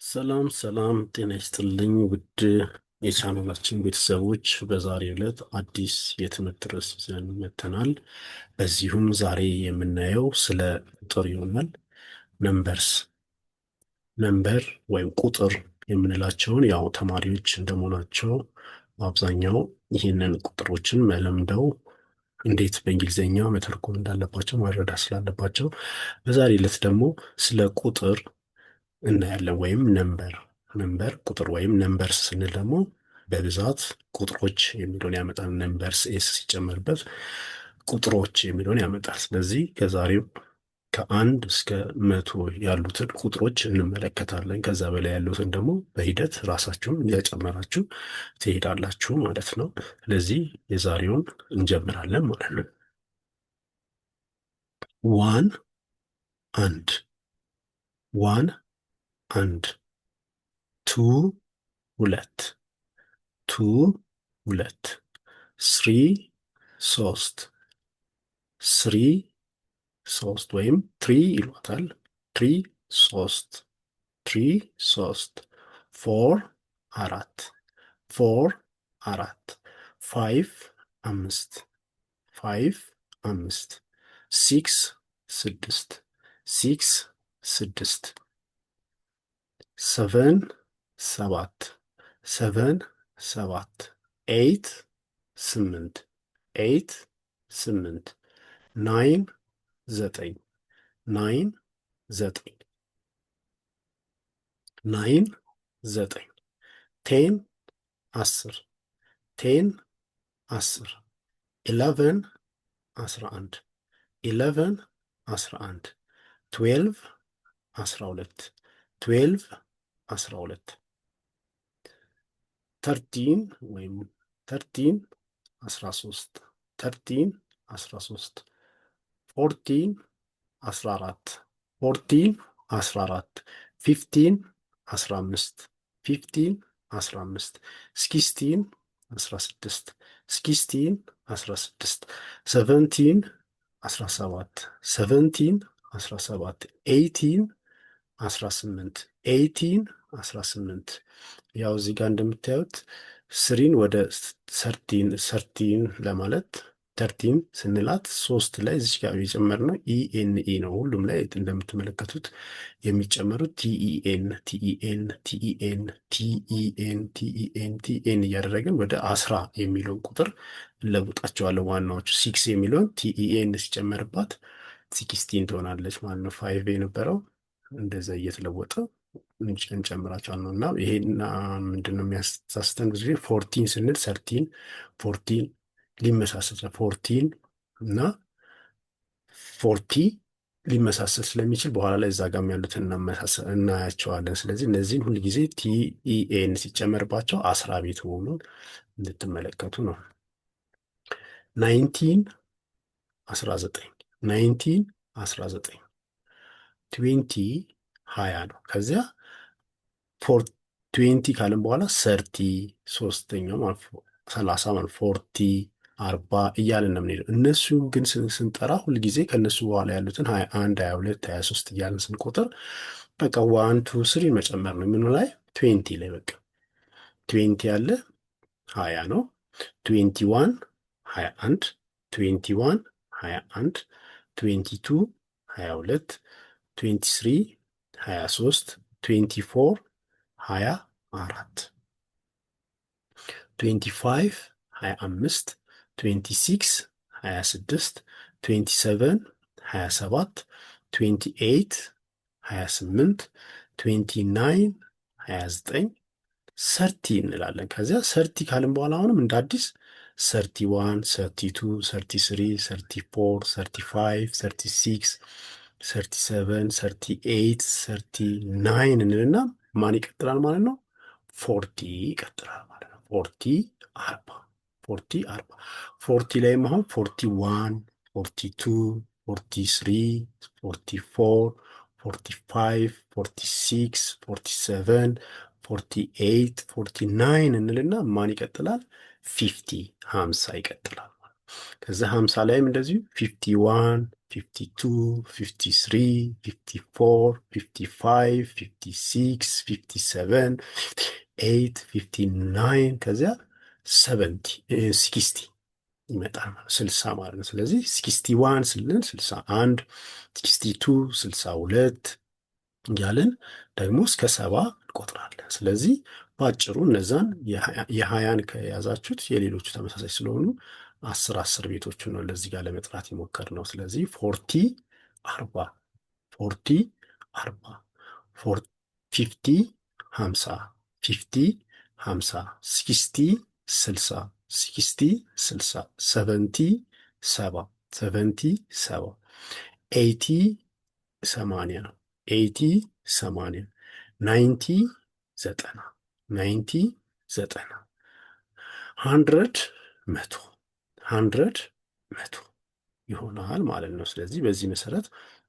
ሰላም ሰላም፣ ጤና ይስጥልኝ ውድ የቻናላችን ቤተሰቦች፣ በዛሬው ዕለት አዲስ የትምህርት ርዕስ ይዘን መጥተናል። በዚሁም ዛሬ የምናየው ስለ ቁጥር ይሆናል። ነምበርስ ነምበር ወይም ቁጥር የምንላቸውን ያው ተማሪዎች እንደመሆናቸው በአብዛኛው ይህንን ቁጥሮችን መለምደው እንዴት በእንግሊዝኛ መተርጎም እንዳለባቸው መረዳት ስላለባቸው በዛሬ ዕለት ደግሞ ስለ ቁጥር እናያለን። ወይም ነምበር ቁጥር ወይም ነምበርስ ስንል ደግሞ በብዛት ቁጥሮች የሚለውን ያመጣል። ነምበርስ ኤስ ሲጨመርበት ቁጥሮች የሚለውን ያመጣል። ስለዚህ ከዛሬው ከአንድ እስከ 100 ያሉትን ቁጥሮች እንመለከታለን። ከዛ በላይ ያሉትን ደግሞ በሂደት ራሳችሁን እያጨመራችሁ ትሄዳላችሁ ማለት ነው። ስለዚህ የዛሬውን እንጀምራለን ማለት ነው። ዋን አንድ አንድ ቱ ሁለት ስሪ ሶስት ወይም ትሪ ይሏታል። ትሪ ሶስት ፎር አራት ፋይቭ አምስት ሲክስ ስድስት ሰቨን ሰባት ኤይት ስምንት ናይን ዘጠኝ ቴን አስር ኢለቨን አስራ አንድ ትዌልቭ አስራ ሁለት ተርቲን አስራ ሶስት ፎርቲን አስራ አራት ፊፍቲን አስራ አምስት ሲክስቲን አስራ ስድስት ሰቨንቲን አስራ ሰባት ኤይቲን አስራ ስምንት ያው እዚህ ጋር እንደምታዩት ስሪን ወደ ሰርቲን ለማለት ተርቲን ስንላት ሶስት ላይ እዚች ጋር የጨመርነው ኢኤንኢ ነው። ሁሉም ላይ እንደምትመለከቱት የሚጨመሩት ቲኢኤን እያደረግን ወደ 10 የሚለውን ቁጥር እንለውጣቸዋለን። ዋናዎቹ 6 የሚለውን ቲኢኤን ሲጨመርባት 16 ትሆናለች ማለት ነው። 5 የነበረው እንደዛ እየተለወጠ እንጨምራቸዋል ነው። እና ይሄና ምንድነው የሚያሳስተን ብዙ ጊዜ 14 ስንል 14 ሊመሳሰል ፎርቲን እና 40 ሊመሳሰል ስለሚችል በኋላ ላይ እዛ ጋም ያሉትን እናያቸዋለን። ስለዚህ እነዚህን ሁል ጊዜ ቲኢኤን ሲጨመርባቸው 10 ቤት መሆኑን እንድትመለከቱ ነው። 19 19 20 20 ነው። ከዚያ 20 ካልን በኋላ 30 ሶስተኛው ማለት 30 ማለት 40 40 እያልን ነው የምንሄደው። እነሱ ግን ስንጠራ ሁልጊዜ ከእነሱ በኋላ ያሉትን 21 22 23 እያልን ስንቆጥር በቃ 1 2 3 መጨመር ነው። ምኑ ላይ 20 ላይ በቃ 20 ያለ 20 ነው። 21 21 22 23 24 25 26 26 27 28 28 29 ሰርቲ እንላለን። ከዚያ ሰርቲ ካልን በኋላ አሁንም እንደ አዲስ 31 32 33 34 35 36 37 38 39 እንልና ማን ይቀጥላል ማለት ነው? 40 ይቀጥላል ማለት ነው። 40 40 ላይም አሁን 41 42 43 44 45 46 47 48 49 እንልና ማን ይቀጥላል? 50 ይቀጥላል። ከዛ 50 ላይም እንደዚሁ 51 52, 53, 54, 55, 56, 57, 58, 59 ከዚያ 60 ይመጣል ማለት 60 ማለት ነው። ስለዚህ 61 ስንል 61፣ 62፣ 62 እያለን ደግሞ እስከ 70 እንቆጥራለን። ስለዚህ በአጭሩ እነዛን የሀያን ከያዛችሁት የሌሎቹ ተመሳሳይ ስለሆኑ 10 ቤቶቹን ነው ለዚህ ጋር ለመጥራት የሞከርነው። ስለዚህ 40 40 40 40 50 50 50 50 60 60 60 60 70 70 70 70 80 80 80 80 90 90 90 90 100 መቶ 100 መቶ ይሆናል ማለት ነው። ስለዚህ በዚህ መሰረት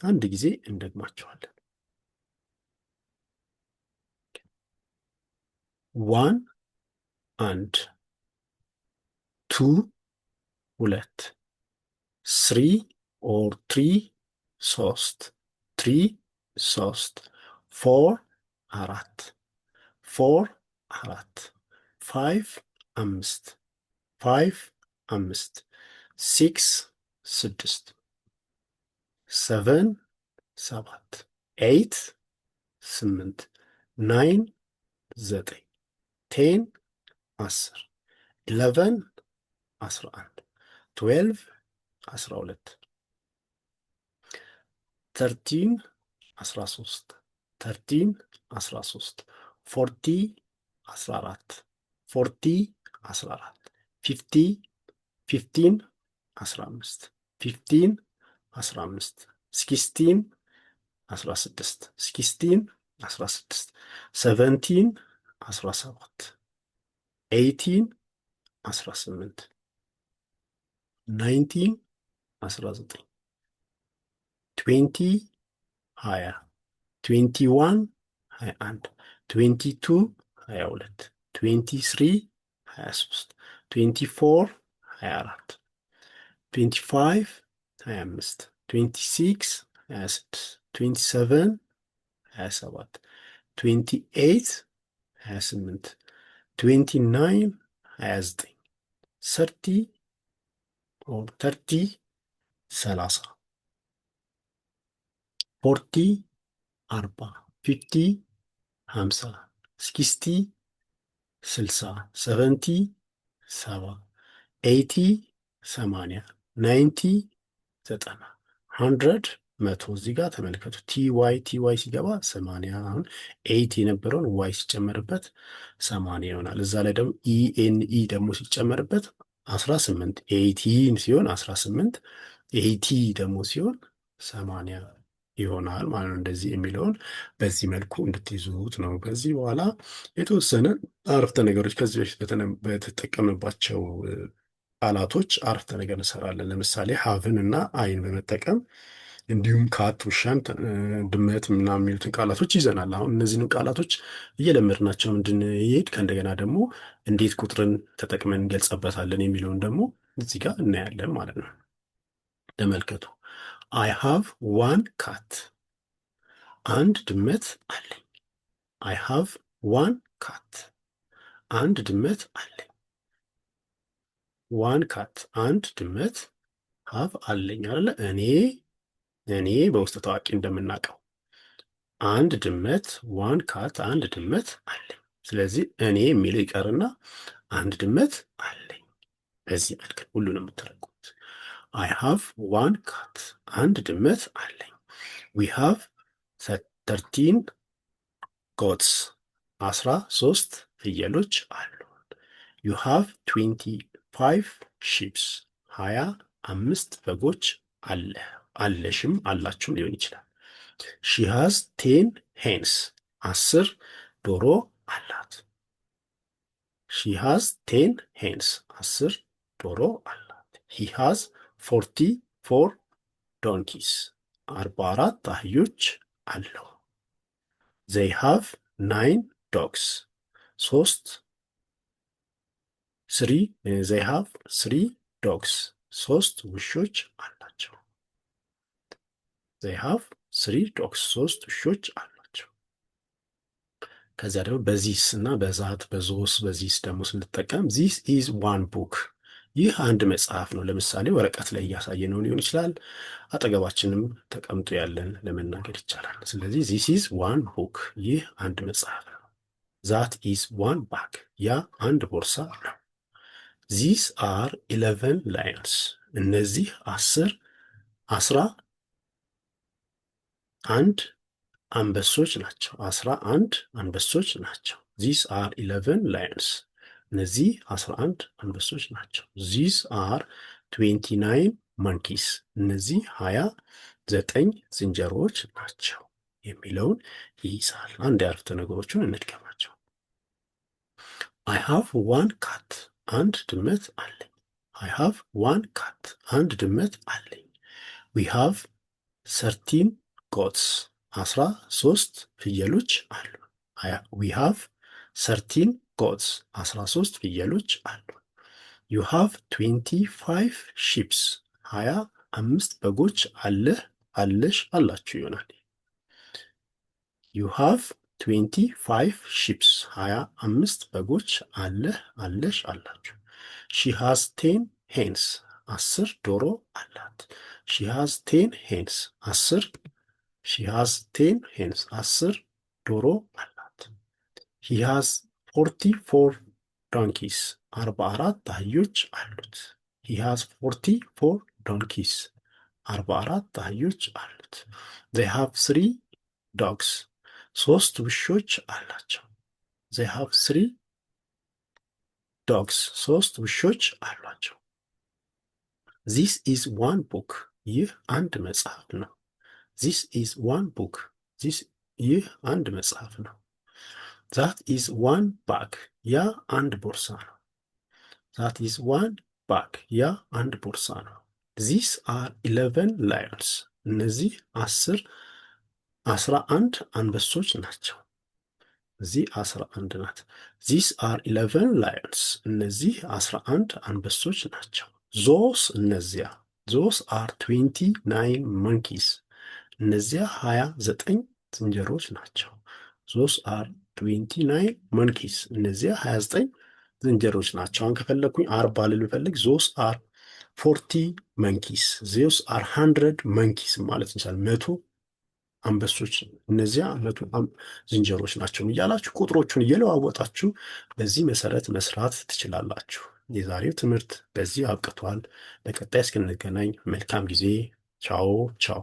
አንድ ጊዜ እንደግማቸዋለን። 1 1 2 2 3 or 3 3 3 3 4 4 4 4 5 5 5 5 6 6 7 7 8 8 9 9 10 10 11 11 12 12 13 13 13 13 40 14 40 14 50 15 15 15 15 16 16 16 16 17 17 18 18 19 19 20 20 21 21 22 22 23 23 24 24 25 25 26 26 27 27 28 28 29 29 30 or 30 30 40 40 50 50 60 60 70 70 80 80 90 90 100 መቶ እዚህ ጋር ተመልከቱ። ቲ ዋይ ሲገባ 80 አሁን 8 የነበረውን ዋይ ሲጨመርበት 80 ይሆናል። እዛ ላይ ደግሞ ኢኤንኢ ደግሞ ሲጨመርበት 18 ኤይቲን ሲሆን 18 ኤይቲ ደግሞ ሲሆን 80 ይሆናል ማለት ነው። እንደዚህ የሚለውን በዚህ መልኩ እንድትይዙት ነው። ከዚህ በኋላ የተወሰነ አረፍተ ነገሮች ከዚህ በፊት በተጠቀምባቸው ቃላቶች አረፍተ ነገር እንሰራለን። ለምሳሌ ሀቭን እና አይን በመጠቀም እንዲሁም ካት፣ ውሻን፣ ድመት ምናምን የሚሉትን ቃላቶች ይዘናል። አሁን እነዚህንም ቃላቶች እየለመድናቸው እንድንሄድ ከእንደገና ደግሞ እንዴት ቁጥርን ተጠቅመን እንገልጸበታለን የሚለውን ደግሞ እዚህ ጋር እናያለን ማለት ነው። ተመልከቱ። አይ ሃቭ ዋን ካት፣ አንድ ድመት አለኝ። አይ ሃቭ ዋን ካት፣ አንድ ድመት አለኝ። ዋን ካት አንድ ድመት፣ ሃቭ አለኝ አለ። እኔ በውስጥ ታዋቂ እንደምናውቀው አንድ ድመት፣ ዋን ካት አንድ ድመት አለኝ። ስለዚህ እኔ የሚለው ይቀርና አንድ ድመት አለኝ። በዚህ መልክ ሁሉንም የምትረጉት አይ ሃቭ ዋን ካት አንድ ድመት አለኝ። ዊ ሃቭ 13 ጎትስ 13 ፍየሎች አሉ። ዩ ሃቭ 25 ሺፕስ 25 በጎች አለሽም አላችሁም ሊሆን ይችላል። ሺ ሃዝ 10 ሄንስ 10 ዶሮ አላት። ሺ ሃዝ 10 ሄንስ 10 ዶሮ አላት። ሂ ሃዝ 44 ዶንኪስ 44 አህዮች አለው። ዘይ ሃቭ 9 ዶግስ ዘይ ሃቭ 3 ዶግስ 3 ውሾች አላቸው። they have three dogs ሶስት ውሾች አሏቸው። ከዚያ ደግሞ በዚስ እና በዛት በዞስ በዚስ ደግሞ ስንጠቀም this is one book ይህ አንድ መጽሐፍ ነው። ለምሳሌ ወረቀት ላይ እያሳየ ነው ሊሆን ይችላል። አጠገባችንም ተቀምጦ ያለን ለመናገር ይቻላል። ስለዚህ this is one book ይህ አንድ መጽሐፍ ነው። that is one bag ያ አንድ ቦርሳ ነው። these are 11 lions እነዚህ 11 አንበሶች ናቸው። 11 አንበሶች ናቸው። these are 11 lions እነዚህ 11 አንበሶች ናቸው። these are 29 monkeys እነዚህ 29 ዝንጀሮዎች ናቸው የሚለውን ይይዛል። አንድ የአረፍተ ነገሮቹን እንድገማቸው። I have one cat አንድ ድመት አለኝ። I have one cat አንድ ድመት አለኝ። We have 13 goats 13 ፍየሎች አሉ። We have 13 goats 13 ፍየሎች አሉ። You have 25 sheep 25 በጎች አለህ አለሽ አላችሁ ይሆናል። You have 25 sheep 25 በጎች አለህ አለሽ አላችሁ። She has 10 hens 10 ዶሮ አላት። She has 10 hens 10 ዶሮ አላት። He has 44 donkeys 44 አህዮች አሉት። He has 44 donkeys 44 አህዮች አሉት። They have 3 dogs 3 ውሾች አላቸው። They have 3 dogs 3 ውሾች አሏቸው። This is one book ይህ አንድ መጽሐፍ ነው። This is one book ይህ አንድ መጽሐፍ ነው። That is one bag ያ አንድ ቦርሳ ነው። That is one bag ያ አንድ ቦርሳ ነው። These are 11 lions እነዚህ 11 አንበሶች ናቸው። እዚህ 11 ናት። These are 11 lions እነዚህ 11 አንበሶች ናቸው። Those እነዚያ Those are 29 monkeys እነዚያ 29 ዝንጀሮች ናቸው። Those are 29 monkeys እነዚያ 29 ዝንጀሮች ናቸው። አሁን ከፈለኩኝ 40 ልል ብፈልግ those are 40 monkeys those are 100 monkeys ማለት እንችላለን። 100 አንበሶች እነዚያ 100 ዝንጀሮች ናቸው እያላችሁ ቁጥሮቹን እየለዋወጣችሁ በዚህ መሰረት መስራት ትችላላችሁ። የዛሬው ትምህርት በዚህ አብቅቷል። በቀጣይ እስክንገናኝ መልካም ጊዜ። ቻው ቻው።